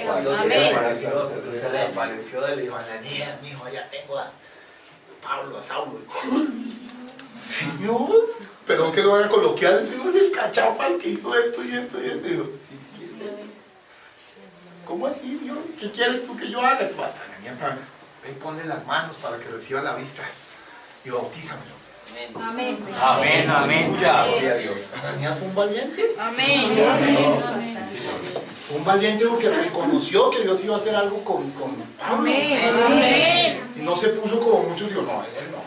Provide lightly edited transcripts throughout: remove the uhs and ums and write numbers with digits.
Cuando se le apareció, le dijo, Ananías, mijo, ya tengo a Pablo, a Saulo. Señor, perdón que lo vaya a coloquiar, ese no es el cachapas que hizo esto y esto y esto. Y yo, sí, es ese. ¿Cómo así, Dios? ¿Qué quieres tú que yo haga? Ananías, ve y ponle las manos para que reciba la vista y bautízamelo. Amén. Amén, amén. Gloria a Dios. Ananías fue un valiente. Amén. Un valiente porque reconoció que Dios iba a hacer algo con Pablo. Amén. Y no se puso como muchos, digo, no, él no.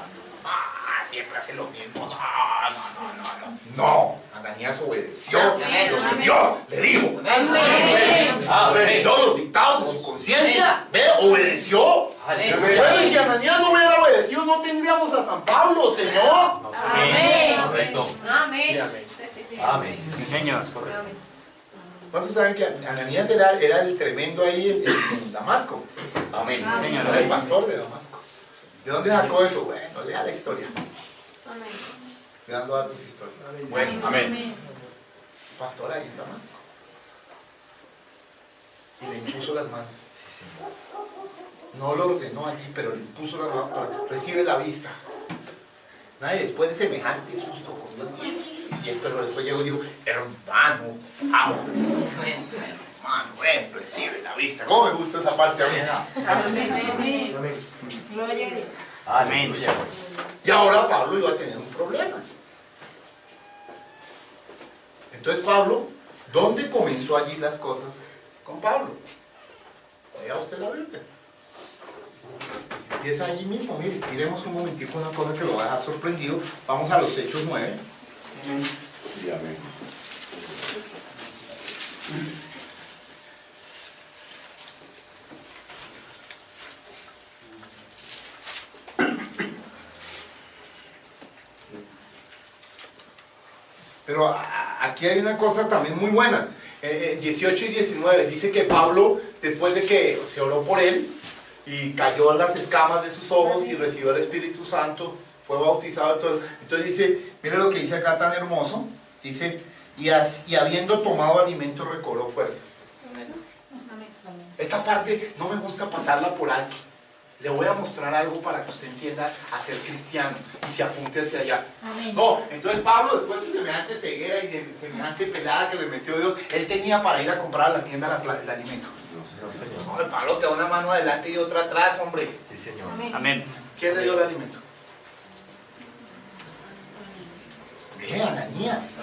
Siempre hace lo mismo. No, Ananías obedeció lo que Dios le dijo. Obedeció los dictados de su conciencia. Obedeció. Bueno, y si Ananías no hubiera obedecido, no tendríamos a San Pablo, Señor. Amén. Correcto. Amén. Amén. Sí, señor. ¿Cuántos saben que Ananías era el tremendo ahí en Damasco? Amén. Sí, señor. Era el pastor de Damasco. ¿De dónde sacó eso? Bueno, lea la historia. Estoy dando datos históricos. Bueno, amén. Pastor ahí en Damasco. Y le impuso las manos. No lo ordenó allí, pero le impuso las manos para que recibe la vista. Nadie después de semejante susto con Dios. Pero después llegó y dijo, hermano, Pablo, hermano, ven, recibe la vista. ¿Cómo me gusta esa parte a mí? Amén. Gloria a Dios. Amén. Y ahora Pablo iba a tener un problema. Entonces Pablo, ¿dónde comenzó allí las cosas con Pablo? Vaya usted la Biblia. Empieza allí mismo, mire, miremos un momentico una cosa que lo va a dejar sorprendido. Vamos a los Hechos 9. Sí, amén. Pero aquí hay una cosa también muy buena. 18 y 19 dice que Pablo, después de que se oró por él y cayó en las escamas de sus ojos y recibió el Espíritu Santo, fue bautizado. Entonces dice, mire lo que dice acá tan hermoso. Dice, y habiendo tomado alimento recobró fuerzas. Esta parte no me gusta pasarla por alto. Le voy a mostrar algo para que usted entienda a ser cristiano y se apunte hacia allá. Amén. No, entonces Pablo, después de semejante ceguera y de semejante pelada que le metió Dios, él tenía para ir a comprar a la tienda el alimento. No, señor. No, Pablo te da una mano adelante y otra atrás, hombre. Sí, señor. Amén. ¿Quién le dio el alimento? Ananías.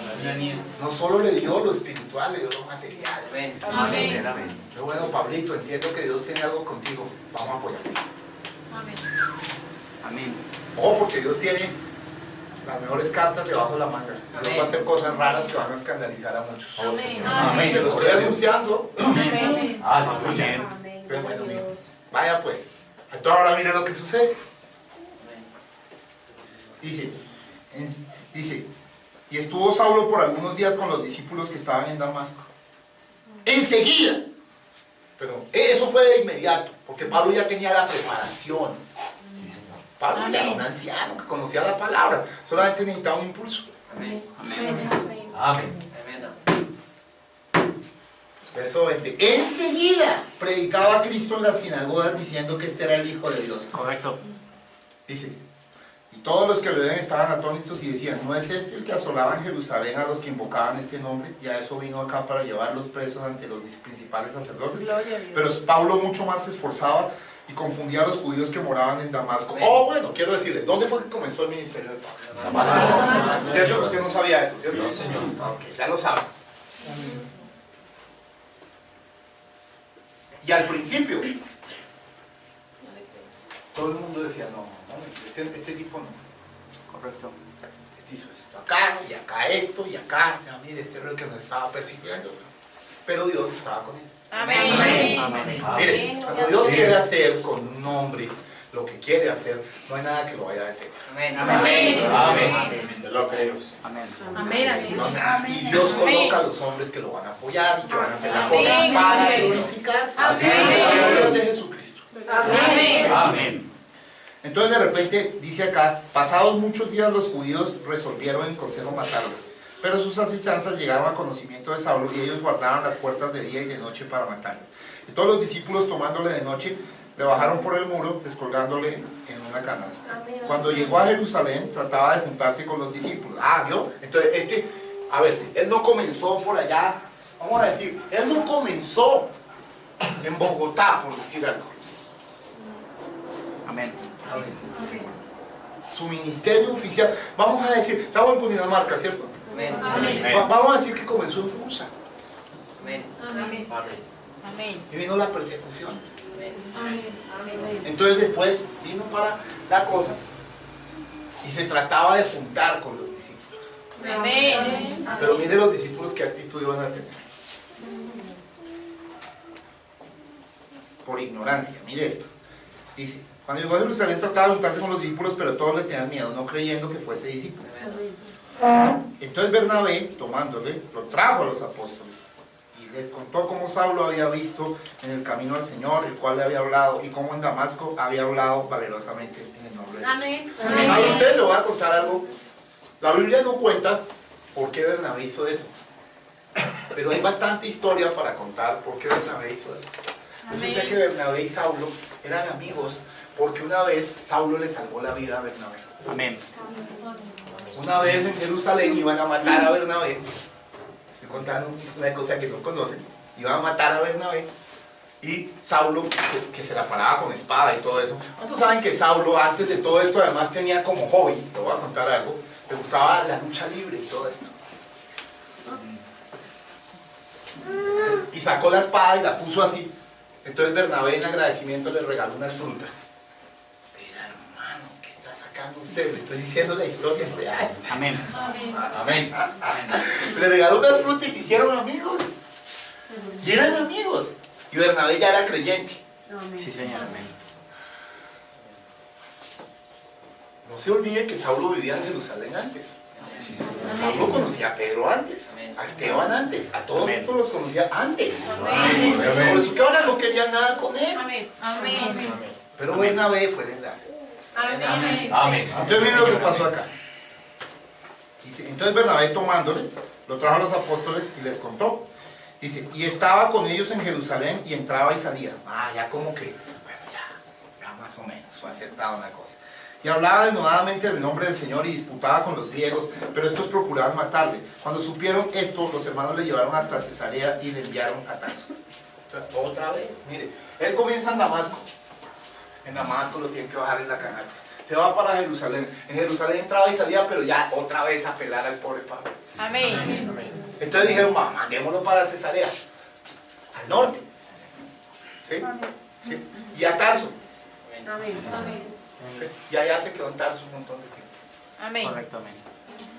No solo le dio lo espiritual, le dio lo material. Amén. Amén. Pero bueno, Pablito, entiendo que Dios tiene algo contigo. Vamos a apoyarte. Amén. Amén. Ojo, porque Dios tiene las mejores cartas debajo de la manga. Dios va a hacer cosas raras que van a escandalizar a muchos. Amén. Se lo estoy anunciando. Amén. Amén. Pero bueno, mira. Vaya pues. Entonces ahora mira lo que sucede. Dice, y estuvo Saulo por algunos días con los discípulos que estaban en Damasco. Enseguida. Pero eso fue de inmediato, porque Pablo ya tenía la preparación. Sí, señor. Pablo ya era un anciano que conocía la palabra, solamente necesitaba un impulso. Amén. Amén. Amén. Verso 20. Enseguida predicaba a Cristo en las sinagogas diciendo que este era el Hijo de Dios. Correcto. Dice, y todos los que lo oían estaban atónitos y decían, ¿no es este el que asolaba en Jerusalén a los que invocaban este nombre? Y a eso vino acá para llevarlos presos ante los principales sacerdotes. Gloria a Dios. Pero Pablo mucho más se esforzaba y confundía a los judíos que moraban en Damasco. Oh, bueno, quiero decirle, ¿dónde fue que comenzó el ministerio de Pablo? Damasco. ¿Cierto que usted no sabía eso, cierto? No, señor. Ok, ya lo sabe. Y al principio, todo el mundo decía, no, este tipo no. Correcto. Este hizo esto acá, y acá esto, y acá. Ya, mire, este era el que nos estaba persiguiendo. Pero Dios estaba con él. Amén. Amén. Mire, cuando Dios quiere hacer con un hombre lo que quiere hacer, no hay nada que lo vaya a detener. Amén. Amén. Yo lo creo. Amén. Amén. No, nada. Y Dios coloca a los hombres que lo van a apoyar y que van a hacer la Amén. cosa para glorificarse. Amén. La gloria de Jesucristo. Amén. Amén. Entonces de repente dice acá, pasados muchos días los judíos resolvieron en consejo matarlo, Pero sus asechanzas llegaron al conocimiento de Saulo y ellos guardaban las puertas de día y de noche para matarle. Y todos los discípulos, tomándole de noche, le bajaron por el muro, descolgándole en una canasta. Cuando llegó a Jerusalén, trataba de juntarse con los discípulos. ¿Vio? Entonces, él no comenzó por allá, vamos a decir, él no comenzó en Bogotá, por decir algo. Amén. Su ministerio oficial, vamos a decir, estamos en Cundinamarca, ¿cierto? Amén. Vamos a decir que comenzó en Fusa. Amén. Amén. Amén. Amén. Y vino la persecución. Amén. Entonces después vino para la cosa y se trataba de juntar con los discípulos. Amén. Pero mire los discípulos qué actitud iban a tener. Por ignorancia, mire esto. Dice, cuando llegó a Jerusalén trataba de juntarse con los discípulos, pero todos le tenían miedo, no creyendo que fuese discípulo. Entonces Bernabé, tomándole, lo trajo a los apóstoles y les contó cómo Saulo había visto en el camino al Señor, el cual le había hablado, y cómo en Damasco había hablado valerosamente en el nombre de Jesús. Amén. ¿Sabe usted? Le voy a contar algo. La Biblia no cuenta por qué Bernabé hizo eso, pero hay bastante historia para contar por qué Bernabé hizo eso. Resulta que Bernabé y Saulo eran amigos porque una vez Saulo le salvó la vida a Bernabé. Amén. Una vez en Jerusalén iban a matar a Bernabé. Estoy contando una cosa que no conocen. Iban a matar a Bernabé. Y Saulo, que se la paraba con espada y todo eso. ¿Cuántos saben que Saulo, antes de todo esto, además tenía como hobby? Te voy a contar algo. Le gustaba la lucha libre y todo esto. Y sacó la espada y la puso así. Entonces Bernabé, en agradecimiento, le regaló unas frutas. Mira, hermano, ¿qué está sacando usted? Le estoy diciendo la historia real. Amén. Amén. Amén. Le regaló unas frutas y se hicieron amigos. Y eran amigos. Y Bernabé ya era creyente. Sí, Señor. Amén. No se olvide que Saulo vivía en Jerusalén antes. Saulo conocía a Pedro antes, a Esteban antes, a todos estos los conocía antes. Amén. Por eso que ahora no querían nada con él. Amén. Amén. Pero Bernabé fue el enlace. Amén. Amén. Entonces miren lo que pasó acá. Dice, entonces Bernabé tomándole, lo trajo a los apóstoles y les contó. Dice, y estaba con ellos en Jerusalén y entraba y salía. Ya como que, bueno, ya más o menos, fue aceptada una cosa. Y hablaba denodadamente del nombre del Señor y disputaba con los griegos, pero estos procuraban matarle. Cuando supieron esto, los hermanos le llevaron hasta Cesarea y le enviaron a Tarso. Entonces, otra vez, mire, él comienza en Damasco. En Damasco lo tienen que bajar en la canasta. Se va para Jerusalén. En Jerusalén entraba y salía, pero ya otra vez a pelar al pobre Pablo. Amén. Entonces dijeron, mandémoslo para Cesarea, al norte. ¿Sí? ¿Sí? Y a Tarso. Amén. ¿Sí? Y allá se quedó en Tarso un montón de tiempo. Amén. Correctamente.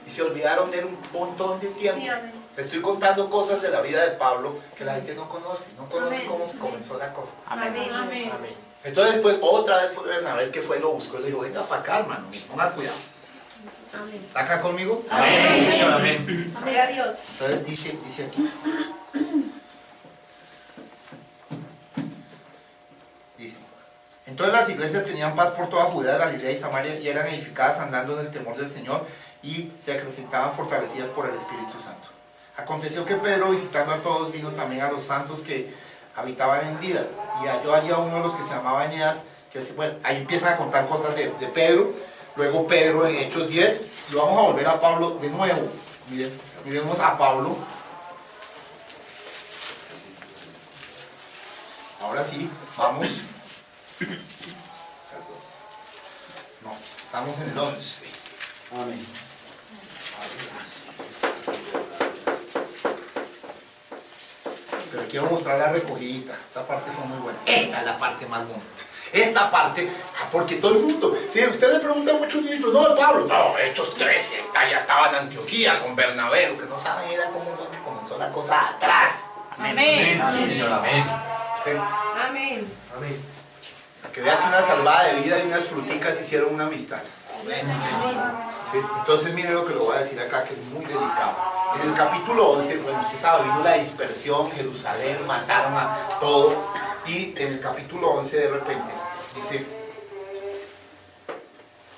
Y se olvidaron de él un montón de tiempo. Sí, amén. Le estoy contando cosas de la vida de Pablo que la gente no conoce. No conoce Amén. cómo se comenzó la cosa. Amén. Amén. Entonces después otra vez fue Bernabé que fue, lo buscó y le dijo, venga para acá, hermano, ponga cuidado. Amén. ¿Está acá conmigo? Amén, Señor. Amén. Amén a Dios. Entonces dice aquí. Dice, entonces las iglesias tenían paz por toda Judea, Galilea y Samaria y eran edificadas andando en el temor del Señor y se acrecentaban fortalecidas por el Espíritu Santo. Aconteció que Pedro, visitando a todos, vino también a los santos que habitaban en Lida y halló allí a uno de los que se llamaba Eneas, que bueno, ahí empiezan a contar cosas de Pedro. Luego Pedro en Hechos 10, y vamos a volver a Pablo de nuevo. Miren, miremos a Pablo. Ahora sí, vamos. No, estamos en el 11. Amén. Pero quiero mostrar la recogidita. Esta parte fue muy buena. Esta es la parte más bonita. Esta parte, porque todo el mundo, usted le pregunta a muchos ministros, no, Pablo, no, Hechos 13, ya estaba en Antioquía con Bernabé, lo que no saben era cómo fue que comenzó la cosa atrás. Amén. Sí, Señor. Amén. ¿Sí? Amén. Amén. Que vea que una salvada de vida y unas fruticas hicieron una amistad. ¿Sí? Entonces mire lo que le voy a decir acá, que es muy delicado. En el capítulo 11, bueno, usted sabe, vino la dispersión, Jerusalén, mataron a todo. Y en el capítulo 11 de repente dice,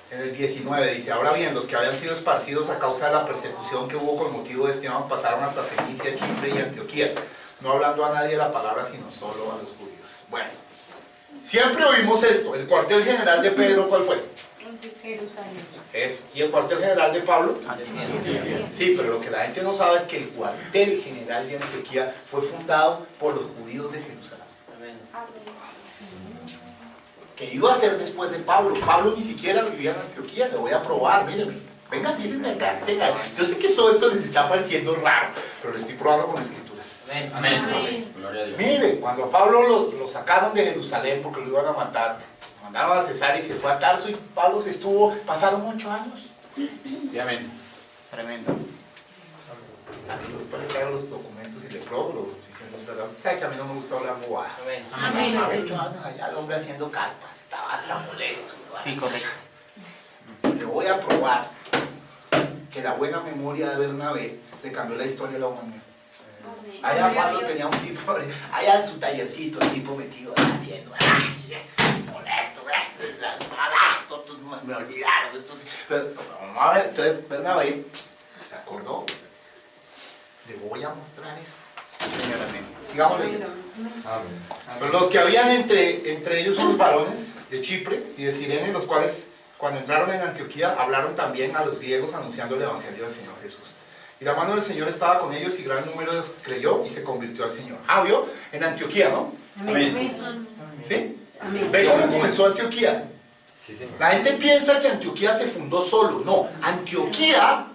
En el 19 dice, ahora bien, los que habían sido esparcidos a causa de la persecución que hubo con motivo de Esteban pasaron hasta Fenicia, Chipre y Antioquía, no hablando a nadie la palabra, sino solo a los judíos. Bueno, siempre oímos esto. El cuartel general de Pedro, ¿cuál fue? Jerusalén. Eso. ¿Y el cuartel general de Pablo? Sí, pero lo que la gente no sabe es que el cuartel general de Antioquía fue fundado por los judíos de Jerusalén. Que iba a ser después de Pablo. Pablo ni siquiera vivía en Antioquía. Le voy a probar, mírenme. Venga, sígueme acá. Venga. Yo sé que todo esto les está pareciendo raro, pero lo estoy probando con escrituras. Amén. Amén. Gloria a Dios. Mire, cuando a Pablo lo sacaron de Jerusalén porque lo iban a matar, lo mandaron a Cesarea y se fue a Tarso, y Pablo se estuvo, pasaron 8 años. Y amén. Tremendo. Después le traigo los documentos y le pruebo, lo estoy diciendo verdad. Usted sabe que a mí no me gusta hablar bobadas. Amén. 8 años allá el hombre haciendo carpas, estaba hasta molesto. Sí, correcto. Le voy a probar que la buena memoria de Bernabé le cambió la historia de la humanidad. Allá Pablo tenía un tipo, allá en su tallercito, el tipo metido haciendo, molesto, me olvidaron. Pero, vamos a ver, entonces Bernabé se acordó, le voy a mostrar eso. Señor, amén. Sigamos leyendo. Pero los que habían entre ellos unos varones de Chipre y de Cirene, los cuales cuando entraron en Antioquía hablaron también a los griegos anunciando el evangelio del Señor Jesús. Y la mano del Señor estaba con ellos y gran número creyó y se convirtió al Señor. Ah, ¿vio? En Antioquía, ¿no? Amén. ¿Sí? Amén. ¿Ve cómo comenzó Antioquía? Sí, señor. La gente piensa que Antioquía se fundó solo. No, Antioquía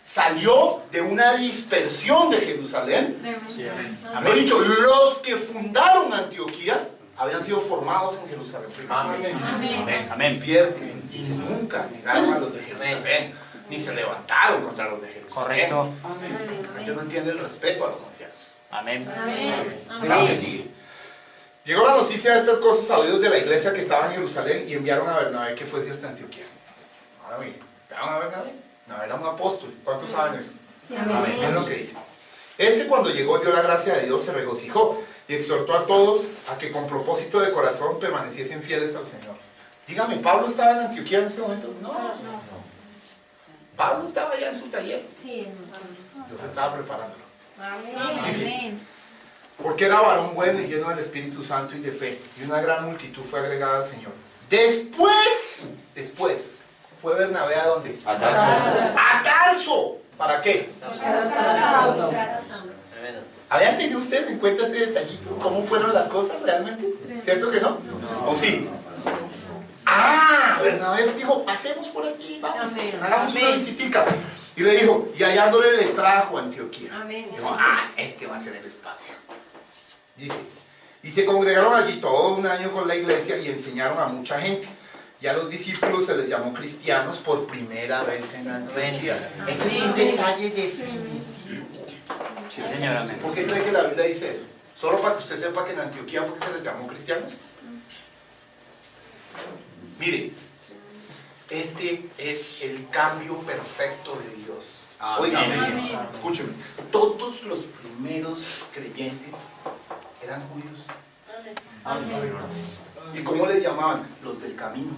salió de una dispersión de Jerusalén. Sí, amén. Mejor dicho, los que fundaron Antioquía habían sido formados en Jerusalén primero. Amén. Amén. Amén. Despierten, y nunca negaron a los de Jerusalén, ni se levantaron contra los de Jerusalén. Correcto. La gente no entiende el respeto a los ancianos. Amén. Claro que sigue. Llegó la noticia de estas cosas a oídos de la iglesia que estaba en Jerusalén y enviaron a Bernabé que fuese hasta Antioquía. Ahora bien, ¿enviaron a Bernabé? No, era un apóstol. ¿Cuántos saben eso? Amén. Miren lo que dice. Este, cuando llegó, vio la gracia de Dios, se regocijó y exhortó a todos a que con propósito de corazón permaneciesen fieles al Señor. Dígame, ¿Pablo estaba en Antioquía en ese momento? No. Pablo estaba ya en su taller. Sí, Dios estaba preparándolo. amén. Porque era varón bueno y lleno del Espíritu Santo y de fe, y una gran multitud fue agregada al Señor. Después, fue Bernabé ¿a dónde? A Tarso. ¡A Tarso! ¿Para qué? ¿Habían tenido ustedes en cuenta ese detallito? ¿Cómo fueron las cosas realmente? ¿Cierto que no? ¿O sí? Ah, Bernabé dijo, pasemos por aquí, vamos, Amén. hagamos una Amén. visitica. Y le dijo, y hallándole les trajo a Antioquía. Amén. Dijo, este va a ser el espacio. Dice, y se congregaron allí todo un año con la iglesia y enseñaron a mucha gente. Y a los discípulos se les llamó cristianos por primera vez en Antioquía. Ese es un detalle definitivo. Sí, señor, amén. ¿Por qué cree que la Biblia dice eso? Solo para que usted sepa que en Antioquía fue que se les llamó cristianos. Mire, este es el cambio perfecto de Dios. Oigan, escúchenme, todos los primeros creyentes eran judíos. ¿Y cómo les llamaban? Los del camino.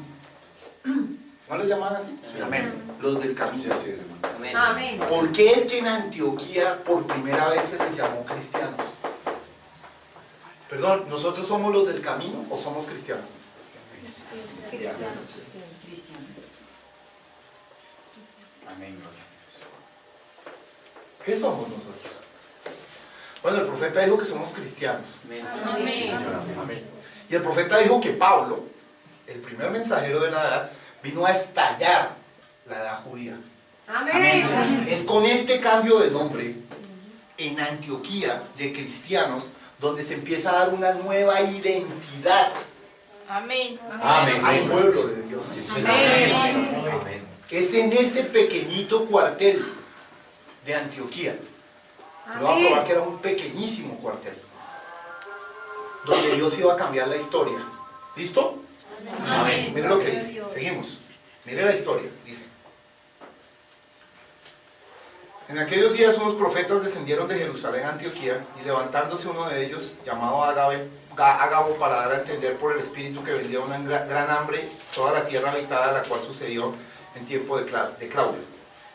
¿No les llamaban así? Amén. Los del camino. Amén. ¿Por qué es que en Antioquía por primera vez se les llamó cristianos? Perdón, ¿nosotros somos los del camino o somos cristianos? Amén. ¿Qué somos nosotros? Bueno, el profeta dijo que somos cristianos. Amén. Y el profeta dijo que Pablo, el primer mensajero de la edad, vino a estallar la edad judía. Amén. Es con este cambio de nombre en Antioquía de cristianos donde se empieza a dar una nueva identidad Amén. al pueblo de Dios. Amén. Es en ese pequeñito cuartel de Antioquía. Lo va a probar que era un pequeñísimo cuartel donde Dios iba a cambiar la historia. ¿Listo? Amén. Mire lo que dice. Seguimos. Mire la historia. Dice. En aquellos días unos profetas descendieron de Jerusalén a Antioquía, y levantándose uno de ellos, llamado Ágabo, para dar a entender por el Espíritu que vendría una gran hambre toda la tierra habitada, la cual sucedió en tiempo de Claudio.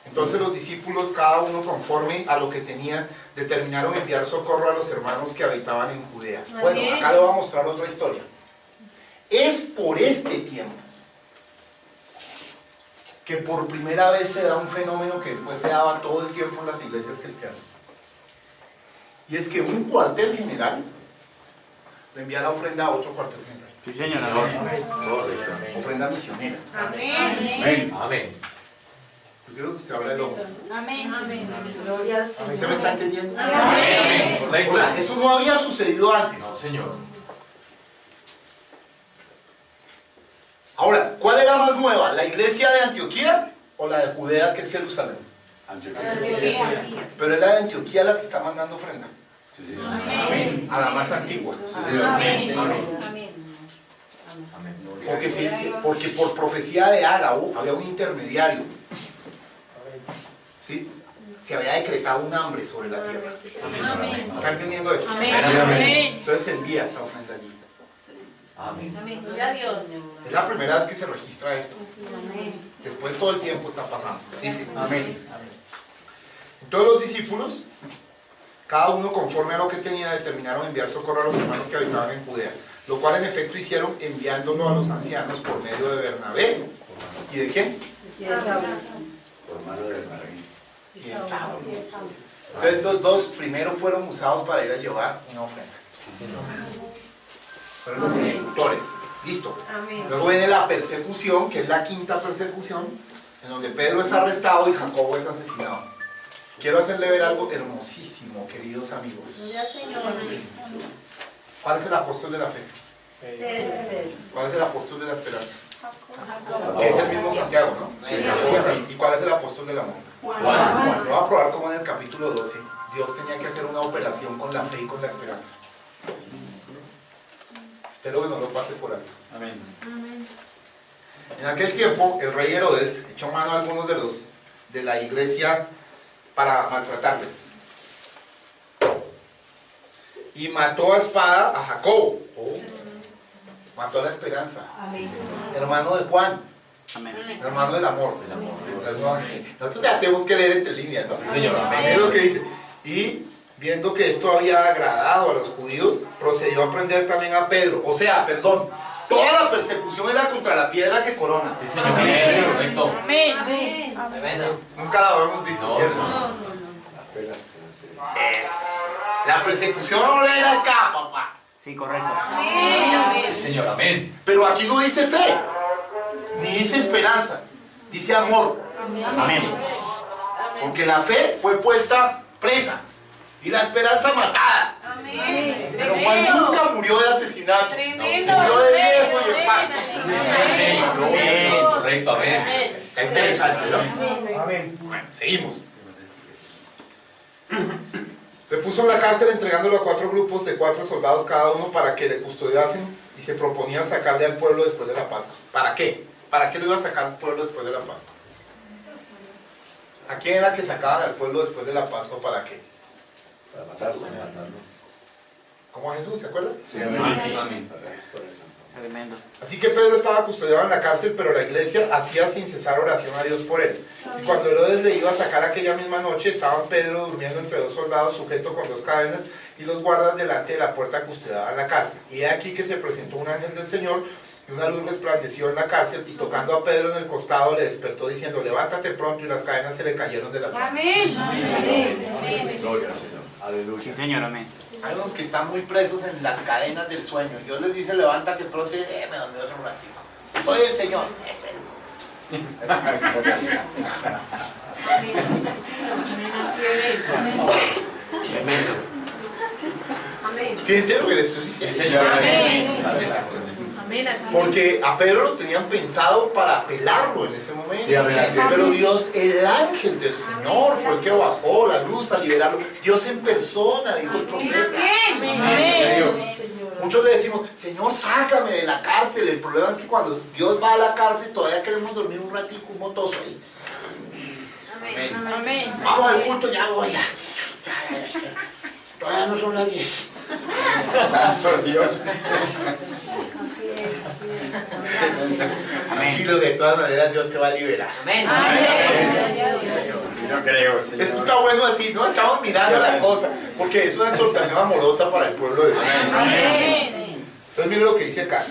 Entonces los discípulos, cada uno conforme a lo que tenía, determinaron enviar socorro a los hermanos que habitaban en Judea. Bueno, acá le voy a mostrar otra historia. Es por este tiempo que por primera vez se da un fenómeno que después se daba todo el tiempo en las iglesias cristianas. Y es que un cuartel general le envía la ofrenda a otro cuartel general. Sí, señor. Ofrenda misionera. Amén. Amén. Yo quiero que usted hable del hombre. Amén. Gloria al Señor. ¿Usted me está entendiendo? Amén. O sea, eso no había sucedido antes. No, Señor. Ahora, ¿cuál era más nueva? ¿La iglesia de Antioquía o la de Judea, que es Jerusalén? Antioquía. Pero es la de Antioquía la que está mandando ofrenda. Sí, sí. Amén. A la más antigua. Sí, Señor. Amén. Amén. Porque por profecía de Ágabo había un intermediario. ¿Sí? Se había decretado un hambre sobre la tierra. Amén. ¿Está entendiendo eso? Amén. Entonces se envía esta ofrenda allí. Amén. Amén. Gloria a Dios. Es la primera vez que se registra esto. Después todo el tiempo está pasando. Dice. Amén. Todos los discípulos, cada uno conforme a lo que tenía, determinaron enviar socorro a los hermanos que habitaban en Judea, lo cual en efecto hicieron enviándolo a los ancianos por medio de Bernabé. ¿Y de quién? Por mano de Bernabé. Y de Saulo. Entonces estos dos primero fueron usados para ir a llevar una ofrenda. Sí, Señor. Fueron los ejecutores. Listo. Amén. Luego viene la persecución, que es la quinta persecución, en donde Pedro es arrestado y Jacobo es asesinado. Quiero hacerle ver algo hermosísimo, queridos amigos. Gloria al Señor. ¿Cuál es el apóstol de la fe? Pedro. ¿Cuál es el apóstol de la esperanza? Es el mismo Santiago, ¿no? Sí. Jacobo es ahí. ¿Y cuál es el apóstol del amor? Juan. Lo voy a probar como en el capítulo 12. Dios tenía que hacer una operación con la fe y con la esperanza. Espero que no lo pase por alto. Amén. En aquel tiempo, el rey Herodes echó mano a algunos de la iglesia para maltratarles. Y mató a espada a Jacobo. Mató a la esperanza. Hermano de Juan. Amén. Hermano del amor. El amor. Nosotros ya tenemos que leer entre líneas, ¿no? Sí, Señor. Es lo que dice. Y viendo que esto había agradado a los judíos, procedió a prender también a Pedro. O sea, perdón, toda la persecución era contra la piedra que corona. Sí, Señor. Correcto. Amén. Nunca la habíamos visto, No, ¿cierto? La persecución no era acá, papá. Sí, correcto. Amén. Sí, Señor. Amén. Pero aquí no dice fe, ni dice esperanza, dice amor. Amén. Porque la fe fue puesta presa y la esperanza matada. Amén. Pero Juan nunca murió de asesinato. Tremendo. Murió de viejo y de paz. Amén. Correcto. Amén. Está interesante, ¿no? Amén. Bueno, seguimos. Le puso en la cárcel entregándolo a 4 grupos de 4 soldados cada uno para que le custodiasen y se proponían sacarle al pueblo después de la Pascua. ¿Para qué? ¿Para qué lo iba a sacar al pueblo después de la Pascua? ¿A quién era que sacaban al pueblo después de la Pascua? ¿Para qué? Para matarlo. Como a Jesús, ¿se acuerdan? Sí, amén. Tremendo. Así que Pedro estaba custodiado en la cárcel, pero la iglesia hacía sin cesar oración a Dios por él. Y cuando Herodes le iba a sacar aquella misma noche, estaban Pedro durmiendo entre 2 soldados, sujeto con 2 cadenas, y los guardas delante de la puerta custodiaban la cárcel. Y he aquí que se presentó un ángel del Señor, y una luz resplandeció en la cárcel, y tocando a Pedro en el costado le despertó diciendo, levántate pronto, y las cadenas se le cayeron de las manos. Amén. Amén. Gloria al Señor. Aleluya. Sí, Señor. Amén. Hay unos que están muy presos en las cadenas del sueño. Dios les dice, levántate pronto, y me dormí otro ratico. Soy el Señor. Tremendo. Amén. Fíjense lo que les estoy Sí, diciendo. Señor. Amén. Amén. Porque a Pedro lo tenían pensado para pelarlo en ese momento. Sí, amén, así es. Pero Dios, el ángel del Señor, fue el que bajó la luz a liberarlo. Dios en persona, dijo el profeta. Amén. Muchos le decimos, Señor, sácame de la cárcel. El problema es que cuando Dios va a la cárcel, todavía queremos dormir un ratico, un motoso ahí. Amén. Vamos al culto, ya voy. Ya. Todavía no son las 10. Santo Dios. Así es. Tranquilo, que de todas maneras Dios te va a liberar. Amén. Yo creo, Señor. Esto está bueno así, ¿no? Estamos mirando la cosa, porque es una exhortación amorosa para el pueblo de Dios. Amén. Entonces mire lo que dice acá.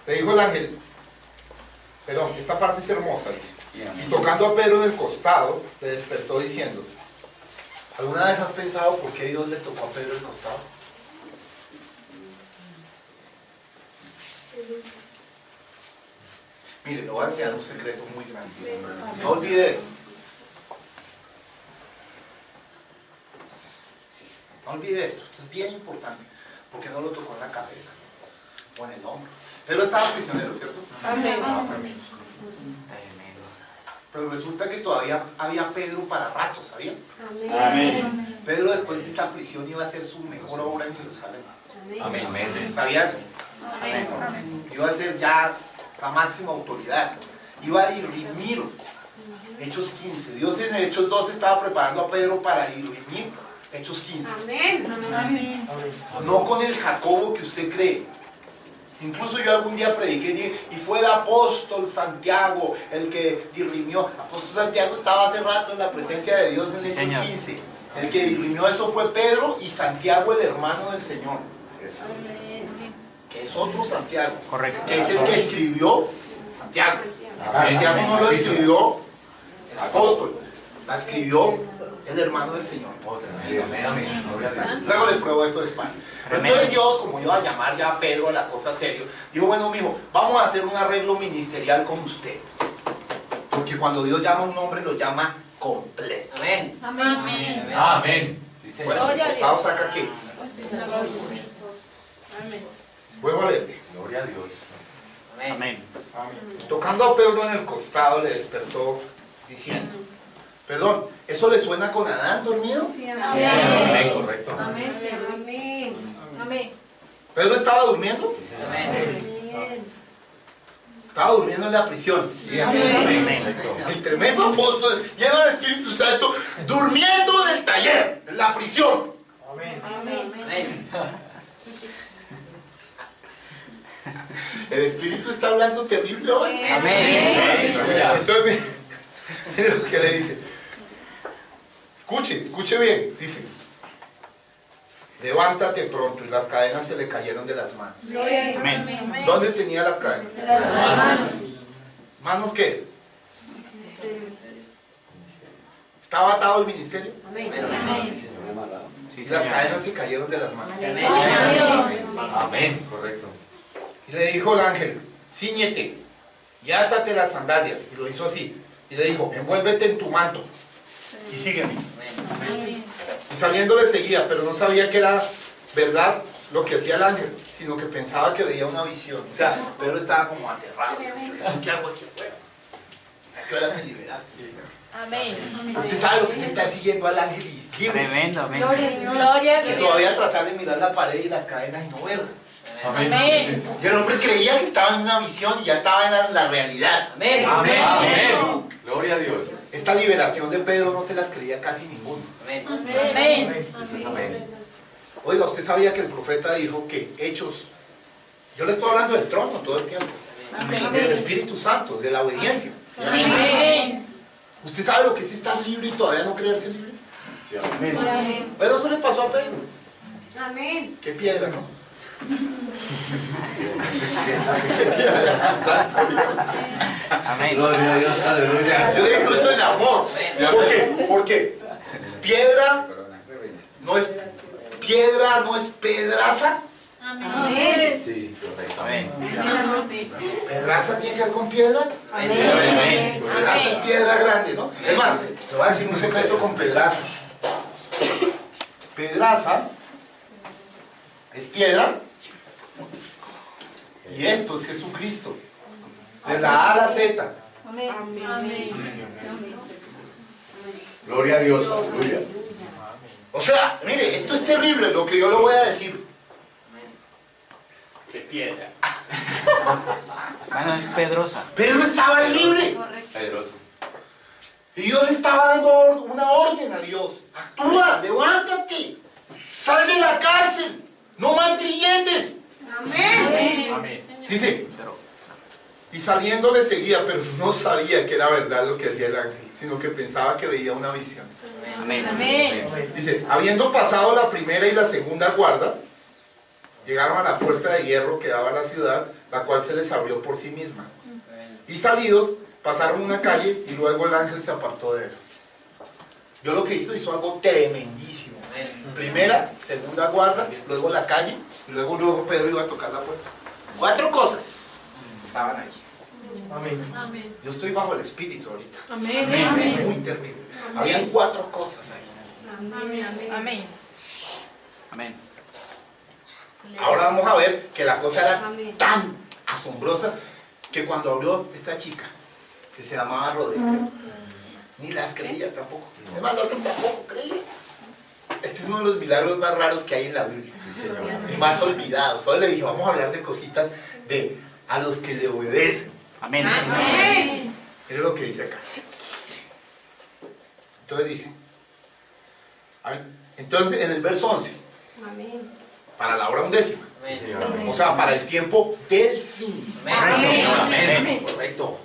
Le dijo el ángel, perdón, esta parte es hermosa, dice. Y tocando a Pedro en el costado, le despertó diciendo, ¿alguna vez has pensado por qué Dios le tocó a Pedro el costado? Mire, le voy a enseñar un secreto muy grande. No olvide esto. No olvide esto, esto es bien importante. Porque no lo tocó en la cabeza o en el hombro. Pedro estaba prisionero, ¿cierto? Amén. Pero resulta que todavía había Pedro para rato, ¿sabían? Amén. Pedro después de esa prisión iba a hacer su mejor obra en Jerusalén. Amén. ¿Sabía eso? Iba a ser ya la máxima autoridad. Iba a dirimir. Hechos 15. Dios en Hechos 2 estaba preparando a Pedro para dirimir Hechos 15. Amén. No con el Jacobo que usted cree. Incluso yo algún día prediqué y fue el apóstol Santiago el que dirimió. El apóstol Santiago estaba hace rato en la presencia de Dios en Sí, Hechos señor. 15. El que dirimió eso fue Pedro y Santiago, el hermano del Señor. Que es otro Santiago. Correcto. Que es el que escribió Santiago. Santiago no lo escribió el apóstol, la escribió el hermano del Señor. Luego le pruebo eso despacio. Pero entonces Dios, como iba a llamar ya a Pedro a la cosa serio, dijo, bueno, mijo, vamos a hacer un arreglo ministerial con usted. Porque cuando Dios llama a un hombre, lo llama completo. Amén. Amén. Amén. Sí, Señor. Bueno, el costado saca aquí. Vuelvo a leerle. Gloria a Dios. Amén. Tocando a Pedro en el costado, le despertó diciendo, perdón, ¿eso le suena con Adán dormido? Amén. Correcto. Amén. Amén. ¿Pedro estaba durmiendo? Amén. Estaba durmiendo en la prisión. Amén. El tremendo apóstol, lleno del Espíritu Santo, durmiendo en el taller, en la prisión. Amén. El Espíritu está hablando terrible hoy. Amén. Entonces, mire lo que le dice. Escuche bien. Dice, levántate pronto, y las cadenas se le cayeron de las manos. Amén. ¿Dónde tenía las cadenas? ¿Manos qué es? ¿Estaba atado el ministerio? Sí, Y las señor. cadenas se cayeron de las manos. Amén. Correcto. Y le dijo el ángel, cíñete y átate las sandalias. Y lo hizo así. Y le dijo, envuélvete en tu manto y sígueme. Y saliendo le seguía, pero no sabía que era verdad lo que hacía el ángel, sino que pensaba que veía una visión. O sea, Pedro estaba como aterrado. ¿Qué hago aquí? Bueno, ¿a qué hora me liberaste? Amén. Usted sabe lo que es estar siguiendo al ángel y libre. Tremendo. Amén. Gloria a Y Dios. todavía tratar de mirar la pared y las cadenas y no verla. Amén. Y el hombre creía que estaba en una visión y ya estaba en la realidad. Amén. Amén. Gloria a Dios. Esta liberación de Pedro no se las creía casi ninguno. Amén. Amén. Eso es amén. Oiga, usted sabía que el profeta dijo que Hechos, yo le estoy hablando del trono todo el tiempo, del Espíritu Santo, de la obediencia. Amén. ¿Usted sabe lo que es estar libre y todavía no creerse libre? Sí, amén. Pero eso le pasó a Pedro. Amén. Qué piedra, ¿no? Amén. Gloria a Dios. Aleluya. Yo le digo eso en amor. ¿Por qué? Porque piedra no es pedraza. Amén. Sí, correcto. Amén. ¿Pedraza tiene que ver con piedra? Amén. Pedraza es piedra grande, ¿no? Es más, te voy a decir un secreto con pedraza. Pedraza es piedra y esto es Jesucristo. De la A a la Z. Gloria a Dios. Aleluya. O sea, mire, esto es terrible lo que yo le voy a decir. ¡Qué piedra! Bueno, es Pedrosa. Pedro estaba libre. Pedroso. Y Dios le estaba dando una orden a Dios. Actúa, levántate, sal de la cárcel, no más grilletes. Amén. Amén. Dice, y saliendo le seguía, pero no sabía que era verdad lo que hacía el ángel, sino que pensaba que veía una visión. Amén. Amén. Dice, habiendo pasado la primera y la segunda guarda, llegaron a la puerta de hierro que daba a la ciudad, la cual se les abrió por sí misma. Y salidos, pasaron una calle y luego el ángel se apartó de él. Yo lo que hizo algo tremendísimo. Primera, segunda guarda, luego la calle, y luego Pedro iba a tocar la puerta. 4 cosas estaban ahí. Amén. Yo estoy bajo el espíritu ahorita. Amén. Muy terrible. Habían 4 cosas ahí. Amén. Amén. Amén. Ahora vamos a ver que la cosa era Amén. tan asombrosa que cuando abrió esta chica, que se llamaba Rodríguez, ni las creía tampoco. Es más, la otra tampoco creía. Este es uno de los milagros más raros que hay en la Biblia. Y más olvidados. Solo le dije, vamos a hablar de cositas de a los que le obedecen. Amén. Amén. Miren lo que dice acá. Entonces dice, a ver, entonces en el verso 11, Amén. para la hora 11ª, o sea, para el tiempo del fin. Amén. Correcto.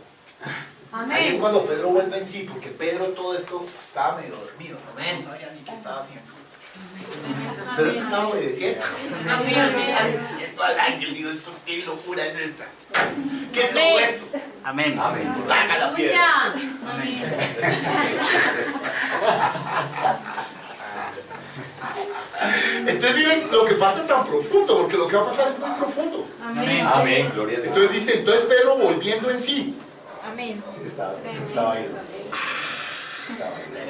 Ahí es cuando Pedro vuelve en sí, porque Pedro todo esto estaba medio dormido, no sabía ni qué estaba haciendo. Pero él estaba obedeciendo. Amén. Viendo al ángel, digo, esto qué locura es esta. ¿Qué es todo esto? Amén. Saca la piedra. Entonces miren lo que pasa tan profundo, porque lo que va a pasar es muy profundo. Amén. Amén, gloria a Dios. Entonces dice, entonces Pedro volviendo en sí. Amén. Estaba ahí.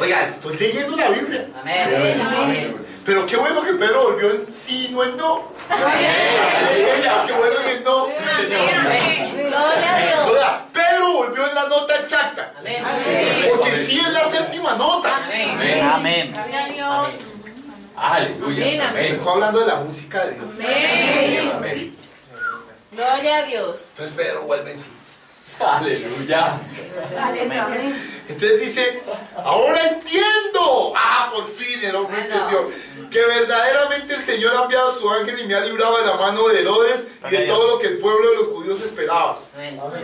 Oiga, estoy leyendo la Biblia. Amén. Pero qué bueno que Pedro volvió en sí, no en no. Hay los que vuelven en no. Gloria a Dios. Oiga, Pedro volvió en la nota exacta. Porque sí es la séptima nota. Amén. Gloria a Dios. Aleluya. Me estoy hablando de la música de Dios. Amén. Gloria a Dios. Entonces Pedro vuelve en sí. Aleluya. Entonces dice, ahora entiendo. Ah, por fin el hombre entendió. Que verdaderamente el Señor ha enviado a su ángel y me ha librado de la mano de Herodes y de todo lo que el pueblo de los judíos esperaba.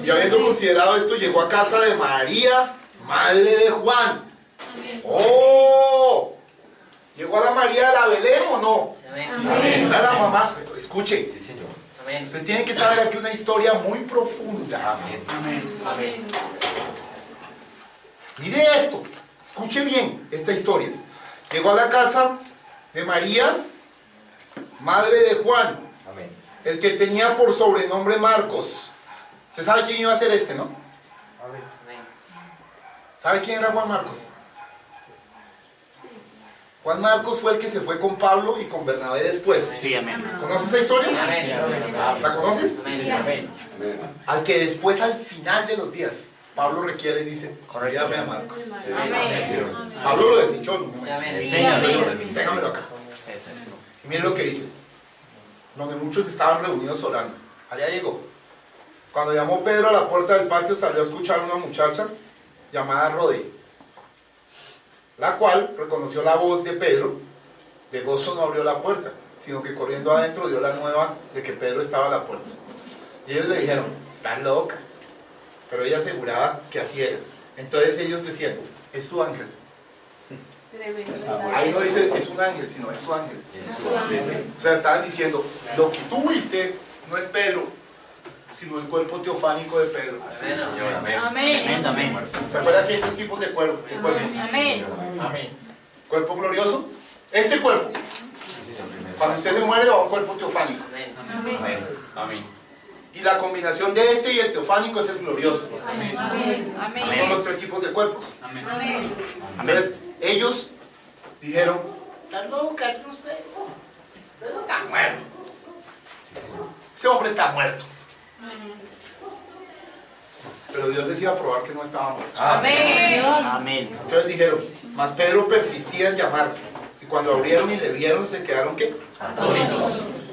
Y habiendo considerado esto, llegó a casa de María, madre de Juan. ¡Oh! ¿Llegó a la María de la Belén o no? Era la mamá. Escuche, Sí, Señor. usted tiene que saber aquí una historia muy profunda. Amén. Mire esto, escuche bien esta historia. Llegó a la casa de María, madre de Juan, Amén. el que tenía por sobrenombre Marcos. ¿Usted sabe quién iba a ser este, no? ¿Sabe quién era Juan Marcos? Juan Marcos fue el que se fue con Pablo y con Bernabé después. Sí, amén. ¿Conoces esta historia? ¿La conoces? Amén. Al que después, al final de los días, Pablo requiere y dice, envíame a Marcos. Pablo lo desechó en un momento. Sí, señor. Téngamelo acá. Y miren lo que dice. Donde muchos estaban reunidos orando. Allá llegó. Cuando llamó Pedro a la puerta del patio, salió a escuchar a una muchacha llamada Rodé, la cual reconoció la voz de Pedro. De gozo no abrió la puerta, sino que corriendo adentro dio la nueva de que Pedro estaba a la puerta. Y ellos le dijeron, estás loca. Pero ella aseguraba que así era. Entonces ellos decían, es su ángel. Ahí no dice es un ángel, sino es su ángel. O sea, estaban diciendo, lo que tú viste no es Pedro, sino el cuerpo teofánico de Pedro. Amén. Amén. ¿Se acuerdan que hay 3 tipos de cuerpos? Amén. Cuerpo glorioso. Este cuerpo, cuando usted se muere va a un cuerpo teofánico. Amén. Y la combinación de este y el teofánico es el glorioso. Amén. Esos son los 3 tipos de cuerpos. Amén. Entonces, ellos dijeron, están locas, no sé. Pedro está muerto. Ese hombre está muerto. Pero Dios les iba a probar que no estaba muerto. Amén. Amén. Entonces dijeron, mas Pedro persistía en llamar. Y cuando abrieron y le vieron, se quedaron ¿qué?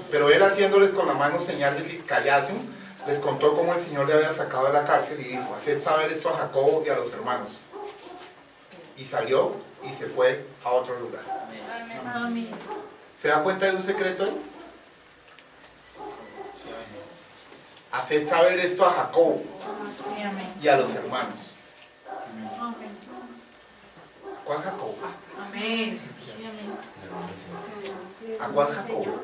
Pero él, haciéndoles con la mano señal de que callasen, les contó cómo el Señor le había sacado de la cárcel y dijo, haced saber esto a Jacobo y a los hermanos. Y salió y se fue a otro lugar. Amén. ¿Se da cuenta de un secreto ahí? Haced saber esto a Jacobo Sí, amén. y a los hermanos. Amén. ¿Cuál Jacobo? Amén. Sí, amén. ¿A cuál Jacobo?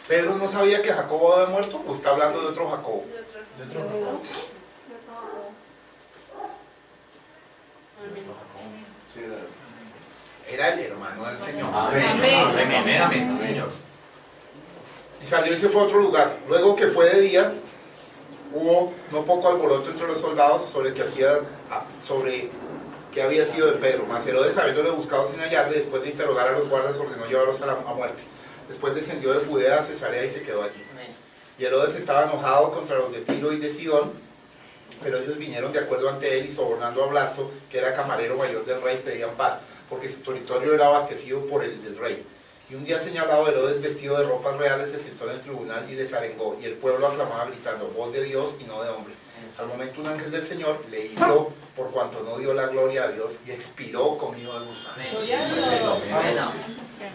¿Pedro no sabía que Jacobo había muerto o está hablando de otro Jacobo? Era el hermano del Señor. Amén, sí, Señor. Y salió y se fue a otro lugar. Luego que fue de día, hubo no poco alboroto entre los soldados sobre qué había sido de Pedro. Mas Herodes, habiéndole buscado sin hallarle, después de interrogar a los guardas, ordenó llevarlos a muerte. Después descendió de Judea a Cesarea y se quedó allí. Y Herodes estaba enojado contra los de Tiro y de Sidón, pero ellos vinieron de acuerdo ante él y sobornando a Blasto, que era camarero mayor del rey, pedían paz, porque su territorio era abastecido por el del rey. Y un día señalado, Herodes, vestido de ropas reales, se sentó en el tribunal y les arengó, y el pueblo aclamaba gritando, voz de Dios y no de hombre. Al momento un ángel del Señor le hirió por cuanto no dio la gloria a Dios y expiró comido de gusanos.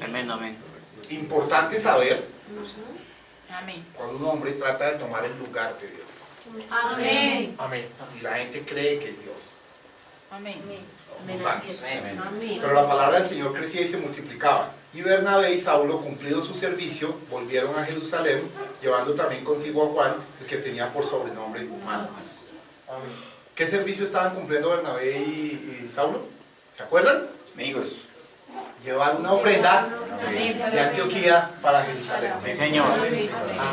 Amén, amén. Importante saber Amén. cuando un hombre trata de tomar el lugar de Dios Amén. Amén. y la gente cree que es Dios. Amén. Gusanos. Amén. Pero la palabra del Señor crecía y se multiplicaba. Y Bernabé y Saulo, cumplido su servicio, volvieron a Jerusalén, llevando también consigo a Juan, el que tenía por sobrenombre Marcos. ¿Qué servicio estaban cumpliendo Bernabé y Saulo? ¿Se acuerdan? Amigos. Llevar una ofrenda de Antioquía para Jerusalén. Sí, Señor.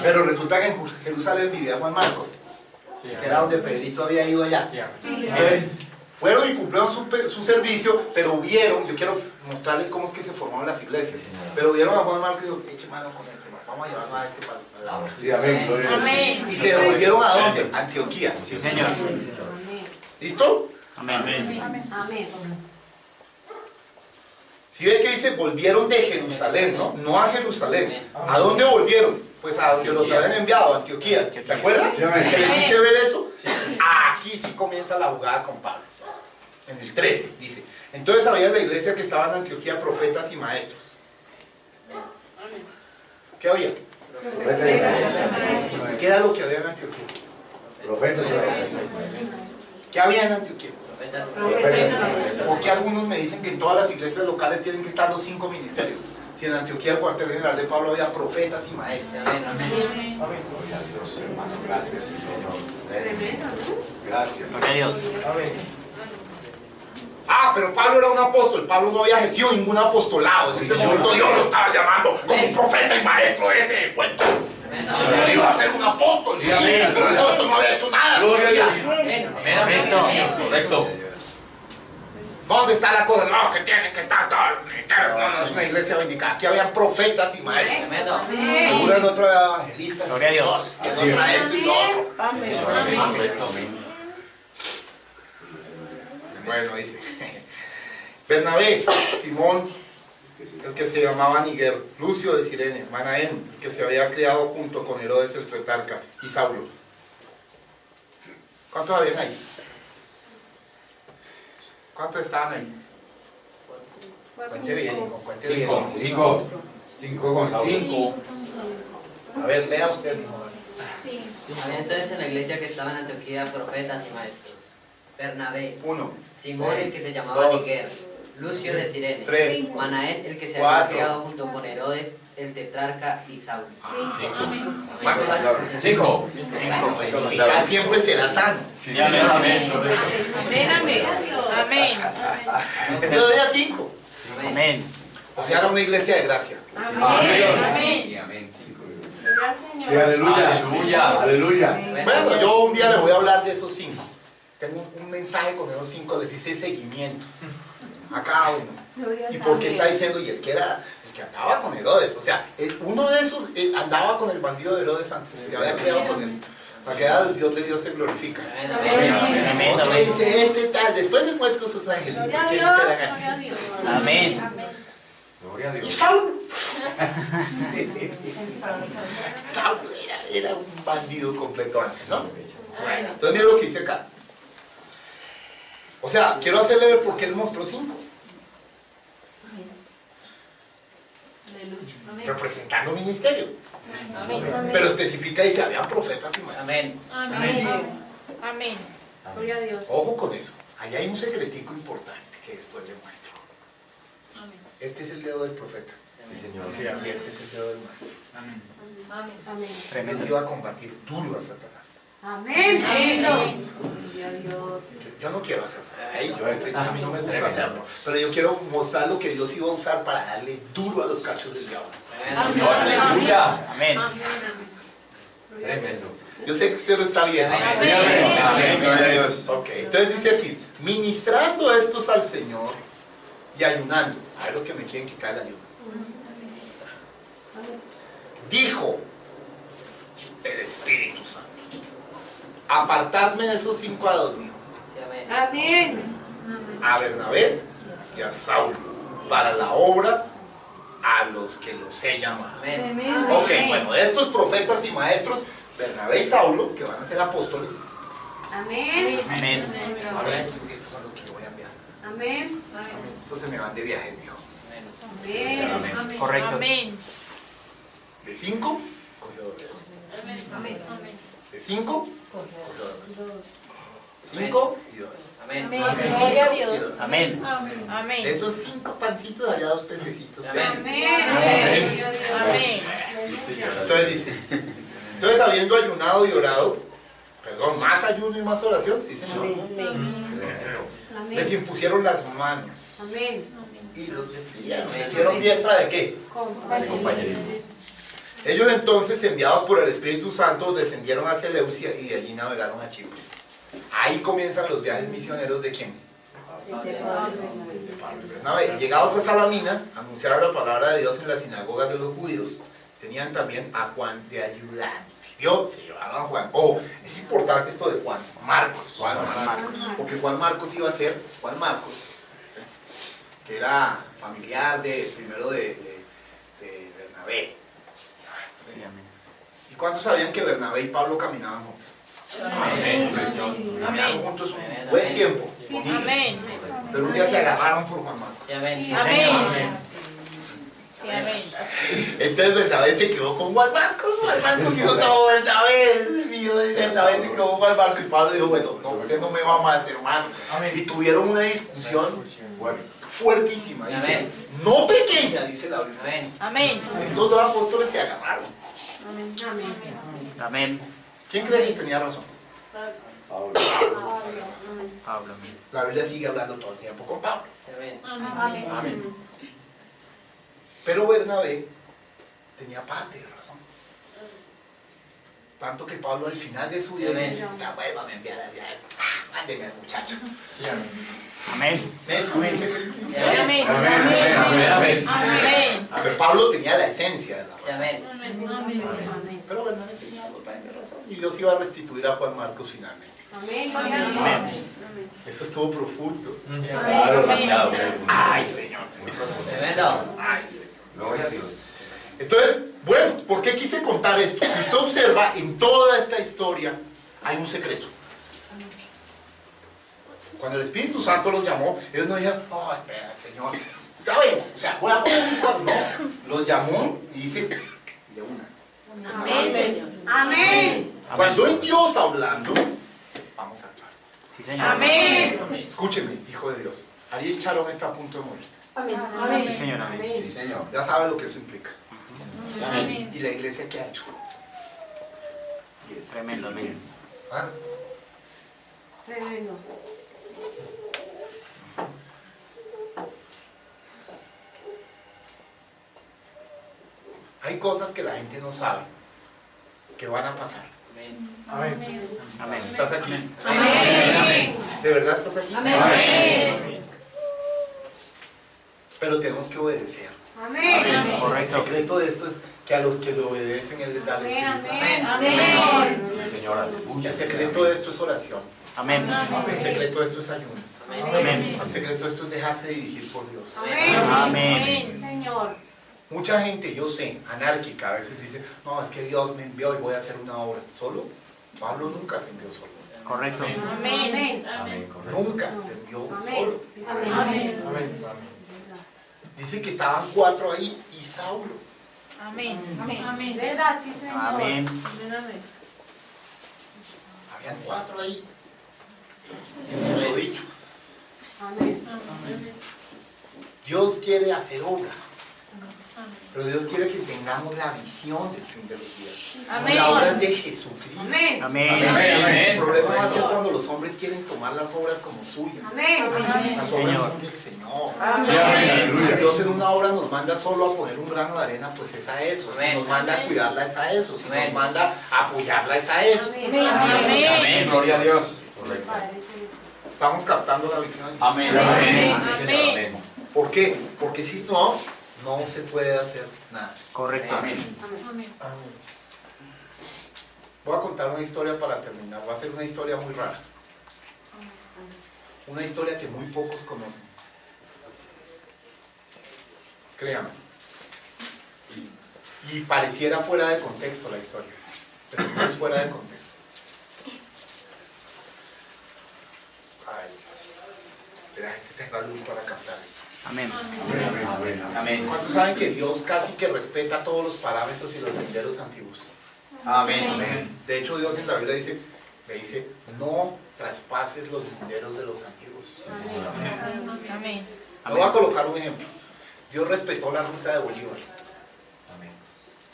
Pero resulta que en Jerusalén vivía Juan Marcos, que era donde Pedrito había ido allá. Entonces, fueron y cumplieron su servicio, pero vieron, yo quiero mostrarles cómo es que se formaron las iglesias, pero vieron a Juan Marcos y dijeron, eche mano con este, vamos a llevarnos a este para el lado. Sí, amén. Gloria a Dios. Amén. Y se devolvieron a dónde? A Antioquía. Sí, Señor. ¿Listo? Amén. Si ve que dice, volvieron de Jerusalén, ¿no? No a Jerusalén. ¿A dónde volvieron? Pues a donde los habían enviado, a Antioquía. ¿Se acuerdan? Sí, amén. ¿Que les hice ver eso? Aquí sí comienza la jugada con Pablo. En el 13 dice, entonces había en la iglesia que estaban en Antioquía profetas y maestros. ¿Qué había? ¿Qué era lo que había en Antioquía? Profetas. ¿Qué había en Antioquía? Porque algunos me dicen que en todas las iglesias locales tienen que estar los 5 ministerios. Si en Antioquía, el cuartel general de Pablo, había profetas y maestros. Amén. Gloria a Dios, hermano. Gracias, Señor. Gracias. Gloria a Dios. Ah, pero Pablo era un apóstol. Pablo no había ejercido ningún apostolado. En ese momento Dios lo estaba llamando como un profeta y maestro ese cuento. Iba a ser un apóstol, sí, pero en ese momento no había hecho nada. Gloria a Dios. Amén. Correcto. ¿Dónde está la cosa? No, que tiene que estar todo el ministerio. No, no es una iglesia vindicada. Aquí había profetas y maestros. Seguro en otro era evangelista. Gloria a Dios. En otra esto y lo otro. Correcto. Bueno, dice Bernabé, Simón, el que se llamaba Níger, Lucio de Cirene, Manaén, el que se había criado junto con Herodes el Tetrarca, y Saulo. ¿Cuántos habían ahí? ¿Cuántos estaban ahí? Cuente bien, hijo, cuente bien. 5. 5 con Saulo. 5. A ver, lea usted, hijo. Había entonces en la iglesia que estaban en Antioquía profetas y maestros. Bernabé, 1, Simón el que se llamaba 2, Níger, Lucio de Cirene, 3, Manaén el que se 4. había criado junto con Herodes el tetrarca y Saulo. ¿cuántos? 5. Y casi siempre será sano. Sí, amén. Amén. Correcto. Amén. Entonces había 5. Amén. O sea, era una iglesia de gracia. Amén. Amén. Sí, aleluya. Aleluya. Aleluya. Bueno, yo un día les voy a hablar de esos 5. Tengo un mensaje con esos 5, les hice seguimiento a cada uno. ¿Y por qué está diciendo? Y el que andaba con Herodes, o sea, uno de esos andaba con el bandido de Herodes antes, se había quedado con él. Para que el Dios de Dios se glorifica. Amén. Otro dice, este tal, después les muestro sus angelitos, ¿quiénes eran ellos? Amén. Gloria a Y Dios. Saulo. Saulo era un bandido completo antes, ¿no? Bueno, entonces mira lo que dice acá. O sea, quiero hacerle ver por qué él mostró 5. Representando ministerio. Pero especifica y dice, había profetas y maestros. Amén. Amén. Amén. Gloria a Dios. Ojo con eso. Allá hay un secretico importante que después le muestro. Amén. Este es el dedo del profeta. Sí, Señor. Y este es el dedo del maestro. Amén. Amén. Él iba a combatir duro a Satanás. Amén. Amén. Gloria a Dios. Yo no quiero hacerlo. A mí no me gusta hacerlo. Pero yo quiero mostrar lo que Dios iba a usar para darle duro a los cachos del diablo. Señor, aleluya. Amén. Tremendo. Yo sé que usted lo está viendo. Amén. Amén. Gloria a Dios. Ok, entonces dice aquí, ministrando estos al Señor y ayunando. A ver los que me quieren quitar el ayuno. Dijo el Espíritu Santo, apartadme de esos 5 a 2, mijo. Sí, amén. Amén. A Bernabé y a Saulo, para la obra a los que los he llamado. Amén. Ok, bueno, de estos profetas y maestros, Bernabé y Saulo, que van a ser apóstoles, Amén. Amén. ahora aquí, estos son los que yo voy a enviar. Amén. Estos se me van de viaje, mijo. Amén. Amén. Correcto. Amén. De 5, cogió 2. Amén. De 5, cogió 2. 5 y 2. Amén. Gloria a Dios. Amén. De Amén. esos 5 pancitos había 2 pececitos. Amén. Amén. Amén. Entonces dice, entonces habiendo ayunado y orado, perdón, más ayuno y más oración, sí señor, les impusieron las manos Amén. y los despidieron. ¿Les dieron diestra de qué? Compañerismo. Ellos entonces, enviados por el Espíritu Santo, descendieron a Seleucia y de allí navegaron a Chipre. Ahí comienzan los viajes misioneros de quién? De Pablo y Bernabé. Llegados a Salamina, anunciaron la palabra de Dios en las sinagogas de los judíos. Tenían también a Juan de ayudante. ¿Vio? Se llevaban a Juan. Oh, es importante esto de Juan. Marcos. Juan Marcos. Porque Juan Marcos iba a ser Juan Marcos, ¿sí? Que era familiar primero de Bernabé. Sí, amén. ¿Y cuántos sabían que Bernabé y Pablo caminaban juntos? Amén, Señor. Caminaron juntos un buen tiempo. Amén. Pero un día se agarraron por Juan Marcos. Sí, amén. Sí, Amén. Señor. Sí, amén. Entonces Bernabé se quedó con Juan Marcos. Juan Marcos dijo, no, Bernabé es mío. Y Bernabé se quedó con Juan Marcos. Y Pablo dijo, bueno, no, usted no me va más, hermano. Y tuvieron una discusión fuertísima. Dice, Amén. no pequeña, dice la Biblia. Amén. Amén. Estos 2 apóstoles se agarraron. Amén. Amén. ¿Quién cree que tenía razón? Pablo. Amén. La Biblia sigue hablando todo el tiempo con Pablo. Sí, amén. Amén. Pero Bernabé tenía parte de razón. Tanto que Pablo al final de su vida dice, ya vuelva a enviar allá. Mándeme al muchacho. Amén. ¿Me escuchan? Amén. Amén. Amén. Pero Pablo tenía la esencia de la Sí, razón. amén. Pero Bernabé tenía algo también de razón. Y Dios iba a restituir a Juan Marcos finalmente. Amén. Eso estuvo profundo. Claro, demasiado. Ay, Señor. Tremendo. Ay, Señor. Gloria a Dios. Entonces, bueno, ¿por qué quise contar esto? Si usted observa, en toda esta historia hay un secreto. Cuando el Espíritu Santo los llamó, ellos no dijeron, oh, espera, Señor. Ya ven, o sea, voy a poner mis cosas. No, los llamó y dice, de una. Amén, Señor. Amén. Cuando es Dios hablando, vamos a actuar. Sí, Señor. Amén. Escúcheme, hijo de Dios. Ariel Charón está a punto de morirse. Sí, Señor. Amén. Sí, Señor. Ya sabe lo que eso implica. Amén. ¿Y la iglesia qué ha hecho? Tremendo. Amén. ¿Ah? Tremendo. Hay cosas que la gente no sabe que van a pasar. Amén. Amén. ¿Estás aquí? Amén. ¿De verdad estás aquí? Amén. Pero tenemos que obedecer. Amén. El Correcto. secreto de esto es que a los que lo obedecen Él les da el Espíritu Santo. Amén. Sí, Señor. Aleluya. El secreto de esto es oración. Amén. El secreto de esto es ayuno. Amén. El secreto de esto es dejarse dirigir por Dios. Amén. Señor. Mucha gente, yo sé, anárquica, a veces dice, no, es que Dios me envió y voy a hacer una obra. ¿Solo? Pablo nunca se envió solo. Correcto. Amén. Amén. Correcto. Nunca se envió solo. Amén. Amén. Dice que estaban 4 ahí y Saulo. Amén. Amén. ¿Verdad? Sí, Señor. Amén. Habían 4 ahí. Siempre lo he dicho. Amén. Dios quiere hacer obra. Pero Dios quiere que tengamos la visión del fin de los días. Amén. La obra es de Jesucristo. Amén. Amén. El problema va a ser cuando los hombres quieren tomar las obras como suyas. Amén. Las obras son del Señor. Amén. Si Dios en una obra nos manda solo a poner un grano de arena, pues es a eso. Si nos manda a cuidarla, es a eso. Si nos manda a apoyarla, es a eso. Amén. Gloria a Dios. Correcto. Estamos captando la visión. Amén. Amén. Sí, señor. Amén. ¿Por qué? Porque si no, no se puede hacer nada. Correcto. Amén. Voy a contar una historia para terminar. Va a ser una historia muy rara. Una historia que muy pocos conocen. Créanme. Y pareciera fuera de contexto la historia. Pero no es fuera de contexto. Ay, Dios. Espera, que tenga luz para captar esto. Amén. Amén. ¿Cuántos saben que Dios casi que respeta todos los parámetros y los linderos antiguos? Amén. Amén. De hecho, Dios en la Biblia le dice, no traspases los linderos de los antiguos. Amén. Le voy a colocar un ejemplo. Dios respetó la ruta de Bolívar. Amén.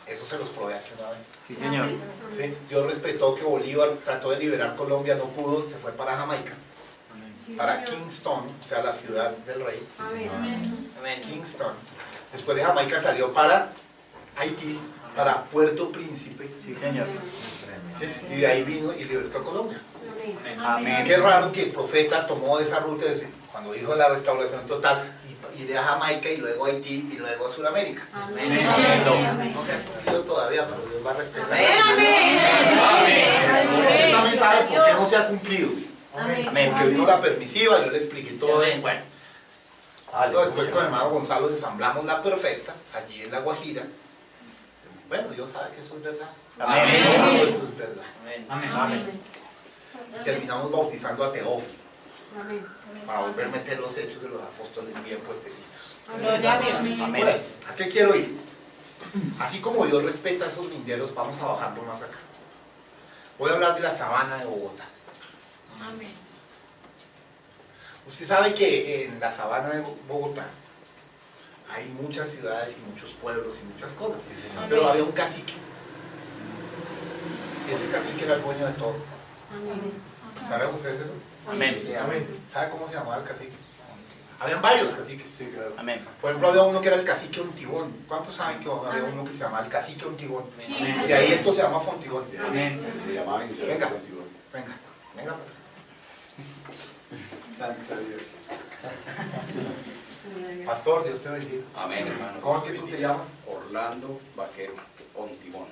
Eso se los probé aquí una vez. Sí, señor. ¿Sí? Dios respetó que Bolívar trató de liberar Colombia, no pudo, se fue para Jamaica. Para Kingston, o sea, la ciudad del rey. Amén. Kingston. Después de Jamaica salió para Haití, para Puerto Príncipe. Sí, señor. ¿Sí? Y de ahí vino y libertó a Colombia. Amén. Qué raro que el profeta tomó esa ruta cuando dijo la restauración total y de Jamaica y luego a Haití y luego a Sudamérica. Amén. No se ha cumplido todavía, pero Dios va a respetar. Amén. Usted también sabe por qué no se ha cumplido. Amén. Porque vino la permisiva, yo le expliqué todo eso. Bueno, Aleluya. después con el hermano Gonzalo ensamblamos la perfecta, allí en La Guajira. Bueno, Dios sabe que eso es verdad. Amén. Todo eso es verdad. Amén. Amén. Y terminamos bautizando a Teófilo para volver a meter los hechos de los apóstoles bien puestecitos. Gloria a Dios. Amén. Bueno, ¿a qué quiero ir? Así como Dios respeta esos linderos, vamos a bajarlo más acá. Voy a hablar de la sabana de Bogotá. Amén. Usted sabe que en la sabana de Bogotá hay muchas ciudades y muchos pueblos y muchas cosas. Pero había un cacique. Y ese cacique era el dueño de todo. ¿Saben ustedes eso? Amén. ¿Sabe cómo se llamaba el cacique? Habían varios caciques. Amén. Por ejemplo, había uno que era el cacique Ontibón. ¿Cuántos saben que había uno que se llamaba el cacique Ontibón? De ahí esto se llama Fontibón. Amén. Le llamaban y se Venga. le contigo. Venga. Santa Dios. Pastor, Dios te bendiga. Amén, hermano. ¿Cómo es que tú te llamas? Orlando Vaquero, Ontimón.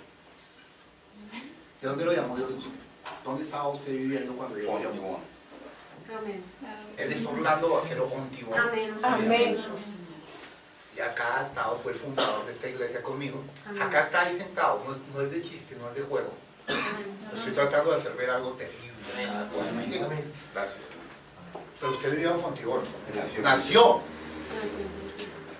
¿De dónde lo llamó Dios? ¿Dónde estaba usted viviendo cuando Dios lo llamó? Ontimón. Él es Orlando Vaquero Ontibón. Amén. Y acá ha estado, fue el fundador de esta iglesia conmigo. Acá está ahí sentado, no es de chiste, no es de juego. Estoy tratando de hacer ver algo terrible. Bueno, sí. Gracias. Pero usted vivió en Fontibón. Nació. Nació.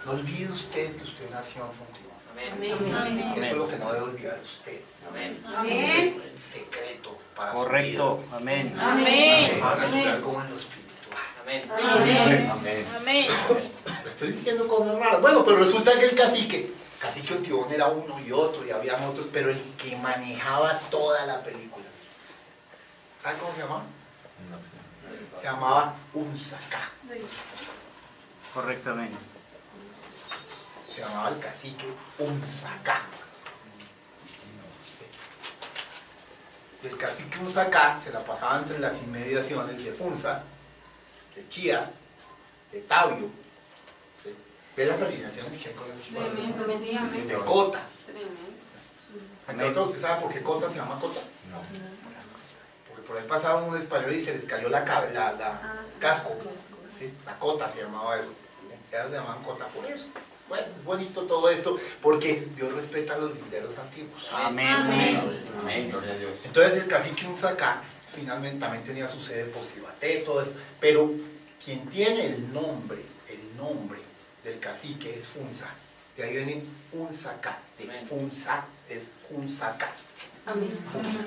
No olvide usted que usted nació en Fontibón. Amén. Eso es lo que no debe olvidar usted. Amén. Es el secreto para Correcto. Amén. Amén. su vida. Haga como en lo espiritual. Amén. Amén. Amén. Amén. Le estoy diciendo cosas raras. Bueno, pero resulta que el cacique Ontibón era uno y otro y habían otros, pero el que manejaba toda la película. ¿Sabe cómo se llamaba? No sé. Se llamaba Unsacá. Correcto. Amén. Se llamaba el cacique Unsacá. Y el cacique Unsacá se la pasaba entre las inmediaciones de Funza, de Chía, de Tabio. ¿Sí? ¿Ve las alineaciones que hay con esos pueblos? De Cota. Entre otros, ¿usted sabe por qué Cota se llama Cota? No. Porque por ahí pasaban unos españoles y se les cayó la casco. ¿Sí? La Cota se llamaba eso. Ya le llamaban Cota por eso. Bueno, es bonito todo esto porque Dios respeta a los linderos antiguos. Amén. Amén. Gloria a Dios. Entonces el cacique Unsacá finalmente también tenía su sede por Cibaté, todo eso, pero quien tiene el nombre del cacique es Funza, de ahí viene Unzaca, de Amén. Funza es Unzaca. Amén. Funza.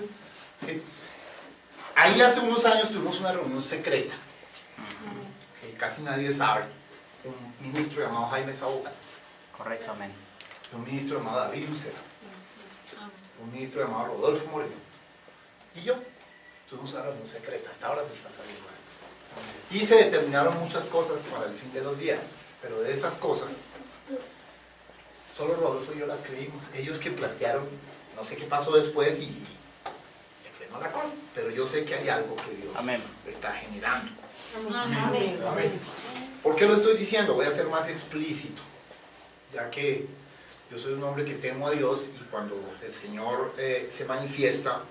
¿Sí? Ahí hace unos años tuvimos una reunión secreta, que casi nadie sabe, un ministro llamado Jaime Saboga, Correctamente. un ministro llamado David Lucera, un ministro llamado Rodolfo Moreno, y yo. Tuvimos una reunión secreta, hasta ahora se está sabiendo esto. Y se determinaron muchas cosas para el fin de los días, pero de esas cosas, solo Rodolfo y yo las creímos. Ellos que plantearon, no sé qué pasó después y le frenó la cosa, pero yo sé que hay algo que Dios Amén. está generando. Amén. Amén. ¿Por qué lo estoy diciendo? Voy a ser más explícito, ya que yo soy un hombre que temo a Dios y cuando el Señor se manifiesta,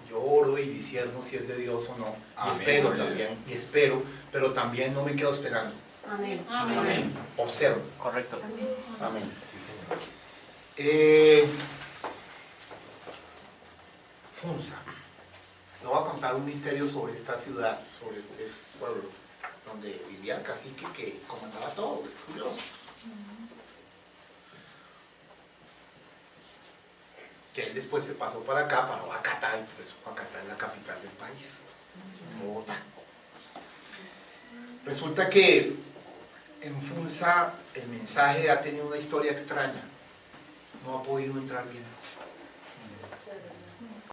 yo oro y discierno si es de Dios o no, y Amén. espero Amén. también, pero también no me quedo esperando, Amén. Amén. observo. Correcto. Amén. Sí, Señor. Funza, no voy a contar un misterio sobre esta ciudad, sobre este pueblo, donde vivía el cacique que comandaba todo, es curioso. Que él después se pasó para acá, para Boacatá, y por eso Boacatá es la capital del país, Bogotá. Resulta que en Funza el mensaje ha tenido una historia extraña, no ha podido entrar bien.